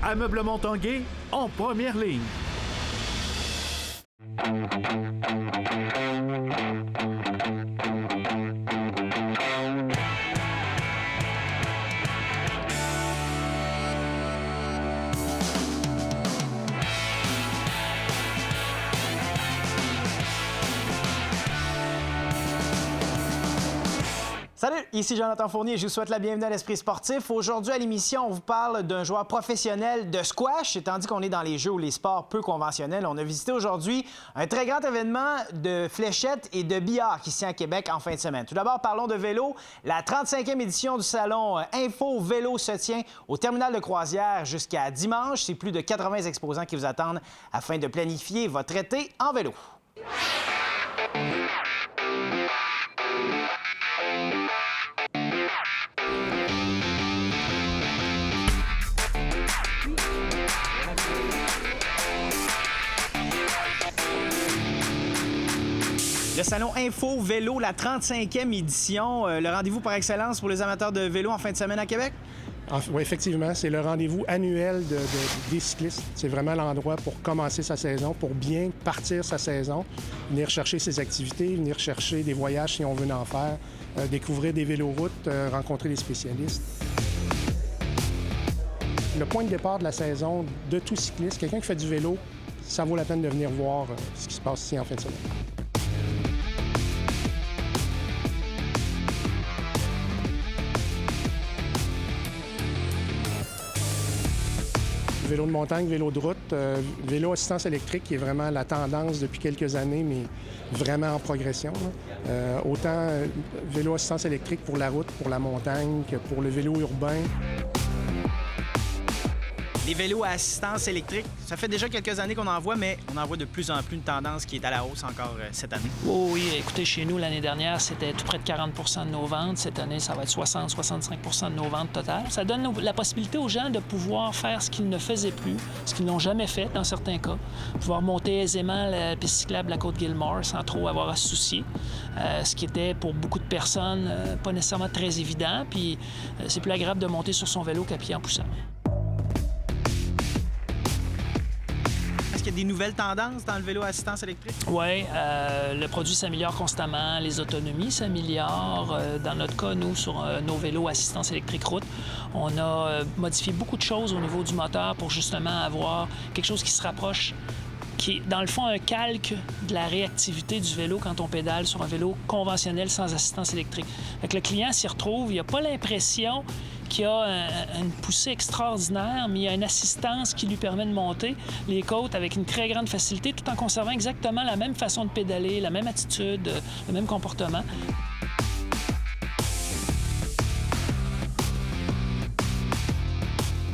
Ameublement Tanguay en première ligne. Salut, ici Jonathan Fournier et je vous souhaite la bienvenue à l'Esprit sportif. Aujourd'hui à l'émission, on vous parle d'un joueur professionnel de squash. Et tandis qu'on est dans les jeux ou les sports peu conventionnels, on a visité aujourd'hui un très grand événement de fléchettes et de billard qui se tient à Québec en fin de semaine. Tout d'abord, parlons de vélo. La 35e édition du salon Info Vélo se tient au terminal de croisière jusqu'à dimanche. C'est plus de 80 exposants qui vous attendent afin de planifier votre été en vélo. Le salon Info Vélo, la 35e édition, le rendez-vous par excellence pour les amateurs de vélo en fin de semaine à Québec? Oui, effectivement, c'est le rendez-vous annuel des cyclistes. C'est vraiment l'endroit pour commencer sa saison, pour bien partir sa saison, venir chercher ses activités, venir chercher des voyages si on veut en faire, découvrir des véloroutes, rencontrer des spécialistes. Le point de départ de la saison de tout cycliste, quelqu'un qui fait du vélo, ça vaut la peine de venir voir ce qui se passe ici en fin de semaine. Vélo de montagne, vélo de route, vélo assistance électrique qui est vraiment la tendance depuis quelques années, mais vraiment en progression. Autant vélo assistance électrique pour la route, pour la montagne, que pour le vélo urbain. Les vélos à assistance électrique, ça fait déjà quelques années qu'on en voit, mais on en voit de plus en plus une tendance qui est à la hausse encore cette année. Oh oui, écoutez, chez nous, l'année dernière, c'était tout près de 40 de nos ventes. Cette année, ça va être 60-65 de nos ventes totales. Ça donne la possibilité aux gens de pouvoir faire ce qu'ils ne faisaient plus, ce qu'ils n'ont jamais fait dans certains cas. Pouvoir monter aisément la piste cyclable de la Côte-Gilmore sans trop avoir à se soucier. Ce qui était pour beaucoup de personnes pas nécessairement très évident. Puis c'est plus agréable de monter sur son vélo qu'à pied en poussant. Est-ce qu'il y a des nouvelles tendances dans le vélo à assistance électrique? Oui, le produit s'améliore constamment, les autonomies s'améliorent. Dans notre cas, nous, sur nos vélos à assistance électrique route, on a modifié beaucoup de choses au niveau du moteur pour justement avoir quelque chose qui se rapproche, qui est dans le fond un calque de la réactivité du vélo quand on pédale sur un vélo conventionnel sans assistance électrique. Fait que le client s'y retrouve, il n'a pas l'impression qu'il y a une poussée extraordinaire, mais il y a une assistance qui lui permet de monter les côtes avec une très grande facilité tout en conservant exactement la même façon de pédaler, la même attitude, le même comportement.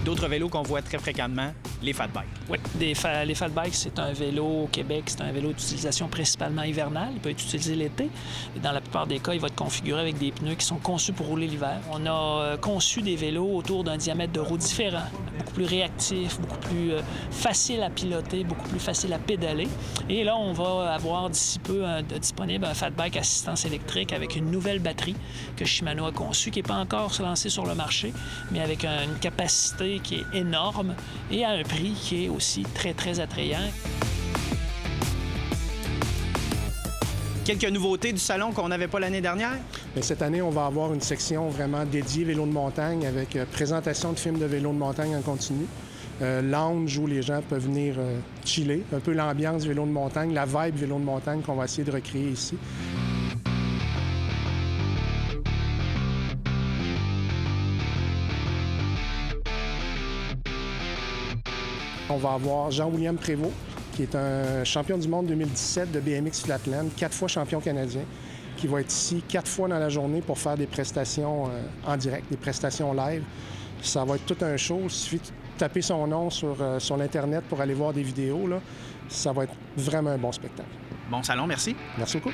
D'autres vélos qu'on voit très fréquemment, les fat bikes. Oui, les fat bikes, c'est un vélo au Québec, c'est un vélo d'utilisation principalement hivernale. Il peut être utilisé l'été. Et dans la plupart des cas, il va être configuré avec des pneus qui sont conçus pour rouler l'hiver. On a conçu des vélos autour d'un diamètre de roue différent, beaucoup plus réactif, beaucoup plus facile à piloter, beaucoup plus facile à pédaler. Et là, on va avoir d'ici peu disponible un fat bike assistance électrique avec une nouvelle batterie que Shimano a conçue, qui n'est pas encore lancée sur le marché, mais avec une capacité qui est énorme et à un prix qui est aussi très, très attrayant. Quelques nouveautés du salon qu'on n'avait pas l'année dernière? Bien, cette année, on va avoir une section vraiment dédiée vélo de montagne avec présentation de films de vélo de montagne en continu. Lounge où les gens peuvent venir chiller. Un peu l'ambiance vélo de montagne, la vibe vélo de montagne qu'on va essayer de recréer ici. On va avoir Jean-William Prévost, qui est un champion du monde 2017 de BMX Flatland, 4 fois champion canadien, qui va être ici 4 fois dans la journée pour faire des prestations en direct, des prestations live. Ça va être tout un show. Il suffit de taper son nom sur l'Internet pour aller voir des vidéos, là. Ça va être vraiment un bon spectacle. Bon salon, merci. Merci beaucoup.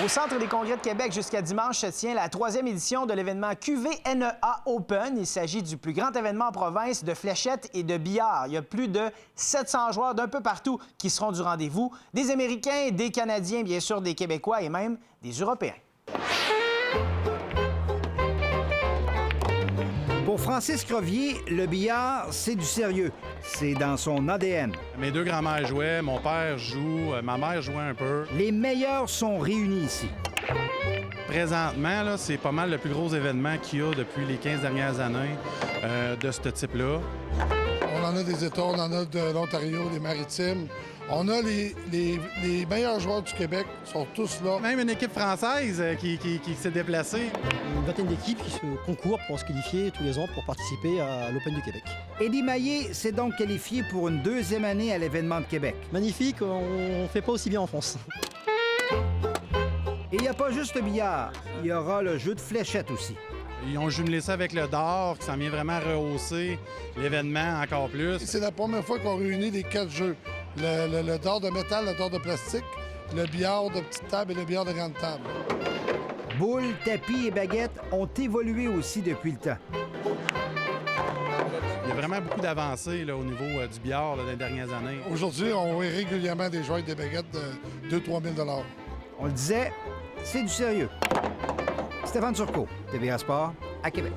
Au Centre des congrès de Québec, jusqu'à dimanche, se tient la 3e édition de l'événement QVNEA Open. Il s'agit du plus grand événement en province de fléchettes et de billard. Il y a plus de 700 joueurs d'un peu partout qui seront du rendez-vous. Des Américains, des Canadiens, bien sûr, des Québécois et même des Européens. Pour Francis Crevier, le billard, c'est du sérieux. C'est dans son ADN. Mes deux grands-mères jouaient, mon père joue, ma mère jouait un peu. Les meilleurs sont réunis ici. Présentement, là, c'est pas mal le plus gros événement qu'il y a depuis les 15 dernières années de ce type-là. On en a des États, on en a de l'Ontario, des Maritimes. On a les meilleurs joueurs du Québec, sont tous là. Même une équipe française qui s'est déplacée. Une vingtaine d'équipes qui se concourent pour se qualifier tous les ans pour participer à l'Open du Québec. Eddie Maillet s'est donc qualifié pour une deuxième année à l'événement de Québec. Magnifique, on fait pas aussi bien en France. Et il n'y a pas juste le billard, il y aura le jeu de fléchettes aussi. Ils ont jumelé ça avec le dard, qui s'en vient vraiment rehausser l'événement encore plus. C'est la première fois qu'on réunit les 4 jeux. Le dard de métal, le dard de plastique, le billard de petite table et le billard de grande table. Boules, tapis et baguettes ont évolué aussi depuis le temps. Il y a vraiment beaucoup d'avancées au niveau du billard dans les dernières années. Aujourd'hui, on voit régulièrement des joueurs avec des baguettes de 2-3 000 $. On le disait, c'est du sérieux. Stéphane Turcot, TVA Sport, à Québec.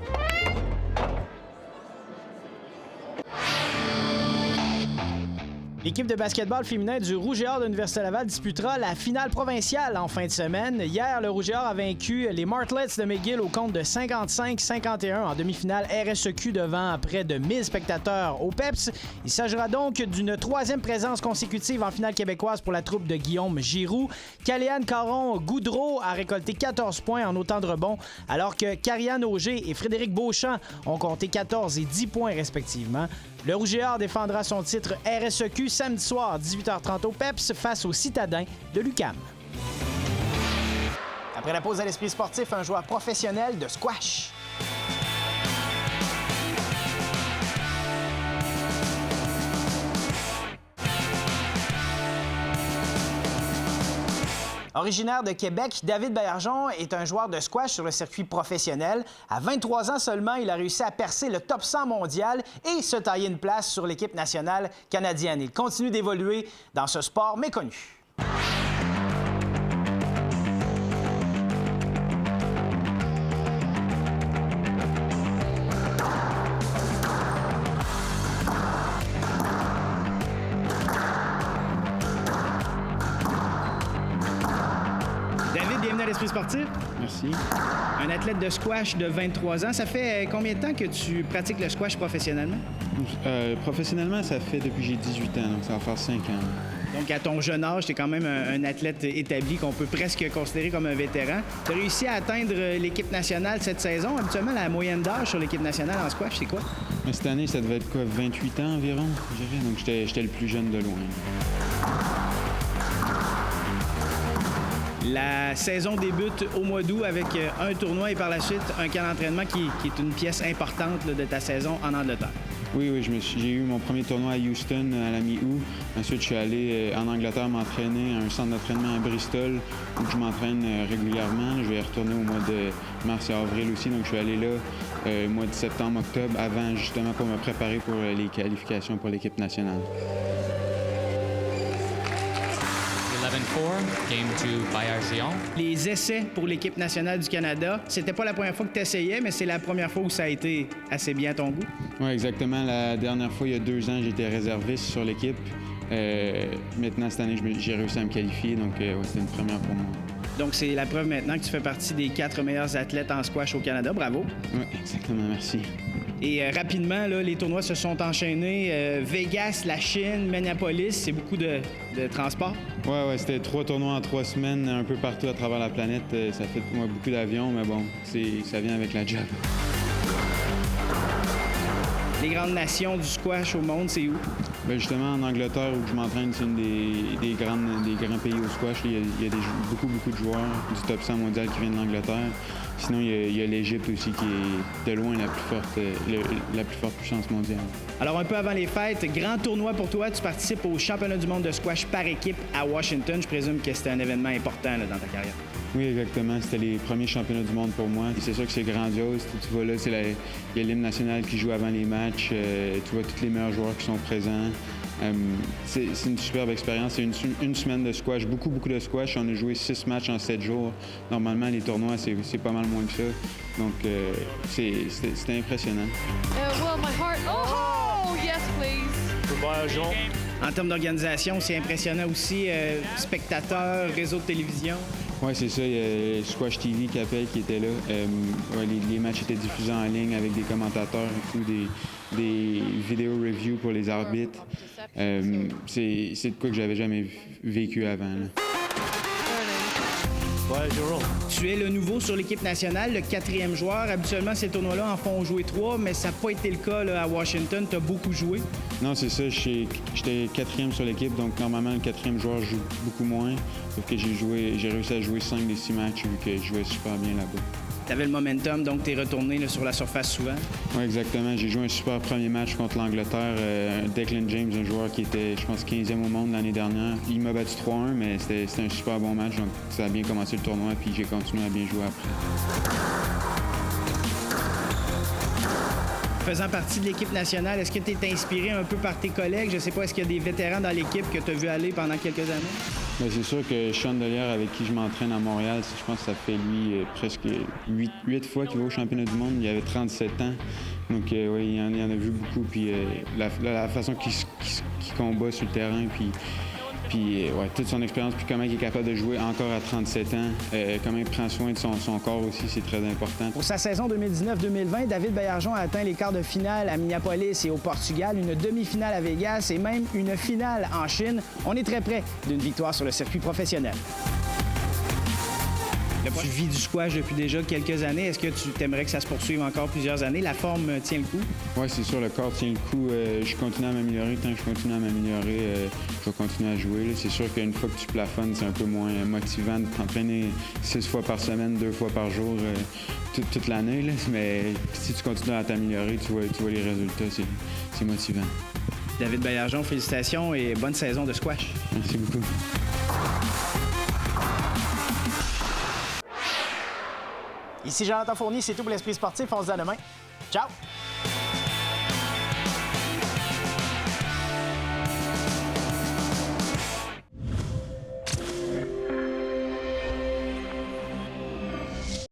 L'équipe de basketball féminin du Rouge et Or de l'Université Laval disputera la finale provinciale en fin de semaine. Hier, le Rouge et Or a vaincu les Martlets de McGill au compte de 55-51 en demi-finale RSEQ devant près de 1000 spectateurs au PEPS. Il s'agira donc d'une troisième présence consécutive en finale québécoise pour la troupe de Guillaume Giroux. Caléane Caron-Goudreau a récolté 14 points en autant de rebonds, alors que Karianne Auger et Frédéric Beauchamp ont compté 14 et 10 points respectivement. Le Rouge et Or défendra son titre RSEQ samedi soir, 18h30 au PEPS, face aux Citadins de l'UQAM. Après la pause à l'Esprit sportif, un joueur professionnel de squash. Originaire de Québec, David Baillargeon est un joueur de squash sur le circuit professionnel. À 23 ans seulement, il a réussi à percer le top 100 mondial et se tailler une place sur l'équipe nationale canadienne. Il continue d'évoluer dans ce sport méconnu. David, bienvenue à l'Esprit sportif. Merci. Un athlète de squash de 23 ans. Ça fait combien de temps que tu pratiques le squash professionnellement? Professionnellement, ça fait depuis que j'ai 18 ans, donc ça va faire 5 ans. Donc, à ton jeune âge, tu es quand même un athlète établi qu'on peut presque considérer comme un vétéran. Tu as réussi à atteindre l'équipe nationale cette saison. Habituellement, la moyenne d'âge sur l'équipe nationale en squash, c'est quoi? Mais cette année, ça devait être quoi, 28 ans environ, je dirais. Donc, j'étais le plus jeune de loin. La saison débute au mois d'août avec un tournoi et par la suite un camp d'entraînement qui est une pièce importante de ta saison en Angleterre. Oui, j'ai eu mon premier tournoi à Houston à la mi-août. Ensuite, je suis allé en Angleterre m'entraîner à un centre d'entraînement à Bristol où je m'entraîne régulièrement. Je vais y retourner au mois de mars et avril aussi. Donc, je suis allé là au mois de septembre, octobre, avant justement pour me préparer pour les qualifications pour l'équipe nationale. 11-4, game to Baillargeon. Les essais pour l'équipe nationale du Canada, c'était pas la première fois que tu essayais, mais c'est la première fois où ça a été assez bien à ton goût. Oui, exactement. La dernière fois, il y a 2 ans, j'étais réserviste sur l'équipe. Maintenant, cette année, j'ai réussi à me qualifier, donc c'était une première pour moi. Donc, c'est la preuve maintenant que tu fais partie des 4 meilleurs athlètes en squash au Canada. Bravo. Oui, exactement. Merci. Et rapidement, là, les tournois se sont enchaînés. Vegas, la Chine, Minneapolis, c'est beaucoup de transport. Oui, c'était 3 tournois en 3 semaines, un peu partout à travers la planète. Ça fait beaucoup d'avions, mais bon, ça vient avec la job. Les grandes nations du squash au monde, c'est où? Bien, justement, en Angleterre, où je m'entraîne, c'est une des grands pays au squash. Il y a beaucoup de joueurs du top 100 mondial qui viennent d'Angleterre. Sinon, il y a l'Égypte aussi, qui est de loin la plus forte puissance mondiale. Alors, un peu avant les fêtes, grand tournoi pour toi. Tu participes au championnat du monde de squash par équipe à Washington. Je présume que c'était un événement important là, dans ta carrière. Oui, exactement. C'était les premiers championnats du monde pour moi. C'est sûr que c'est grandiose. Tu vois là, il y a l'hymne national qui joue avant les matchs. Tu vois tous les meilleurs joueurs qui sont présents. C'est une superbe expérience. C'est une semaine de squash, beaucoup de squash. On a joué 6 matchs en 7 jours. Normalement, les tournois, c'est pas mal moins que ça. Donc, c'était impressionnant. Well, my heart... Oh, yes, please. En termes d'organisation, c'est impressionnant aussi. Spectateurs, réseau de télévision. Oui, c'est ça. Il y a Squash TV qui appelle, qui était là. Les matchs étaient diffusés en ligne avec des commentateurs et tout, des vidéos reviews pour les arbitres. C'est de quoi que j'avais jamais vécu avant. Là. Tu es le nouveau sur l'équipe nationale, le 4e joueur. Habituellement, ces tournois-là en font jouer 3, mais ça n'a pas été le cas là, à Washington. Tu as beaucoup joué. Non, c'est ça. J'étais 4e sur l'équipe, donc normalement, le 4e joueur joue beaucoup moins. Sauf que j'ai réussi à jouer 5 des 6 matchs vu que je jouais super bien là-bas. Tu avais le momentum, donc tu es retourné là, sur la surface souvent. Oui, exactement. J'ai joué un super premier match contre l'Angleterre. Declan James, un joueur qui était, je pense, 15e au monde l'année dernière. Il m'a battu 3-1, mais c'était un super bon match. Donc, ça a bien commencé le tournoi, puis j'ai continué à bien jouer après. Faisant partie de l'équipe nationale, est-ce que tu es inspiré un peu par tes collègues? Je ne sais pas, est-ce qu'il y a des vétérans dans l'équipe que tu as vu aller pendant quelques années? Bien, c'est sûr que Sean Delière, avec qui je m'entraîne à Montréal, je pense que ça fait lui presque 8 fois qu'il va au championnat du monde. Il avait 37 ans. Donc, oui, il en a vu beaucoup. Puis la façon qu'il combat sur le terrain, puis ouais, toute son expérience, puis comment il est capable de jouer encore à 37 ans, comment il prend soin de son corps aussi, c'est très important. Pour sa saison 2019-2020, David Baillargeon a atteint les quarts de finale à Minneapolis et au Portugal, une demi-finale à Vegas et même une finale en Chine. On est très près d'une victoire sur le circuit professionnel. Tu vis du squash depuis déjà quelques années. Est-ce que tu aimerais que ça se poursuive encore plusieurs années? La forme tient le coup? Oui, c'est sûr, le corps tient le coup. Je continue à m'améliorer. Tant que je continue à m'améliorer, je vais continuer à jouer. C'est sûr qu'une fois que tu plafonnes, c'est un peu moins motivant de t'entraîner 6 fois par semaine, 2 fois par jour, toute l'année. Mais si tu continues à t'améliorer, tu vois les résultats. C'est motivant. David Baillargeon, félicitations et bonne saison de squash. Merci beaucoup. Ici Jonathan Fournier, c'est tout pour l'Esprit sportif. On se dit à demain. Ciao!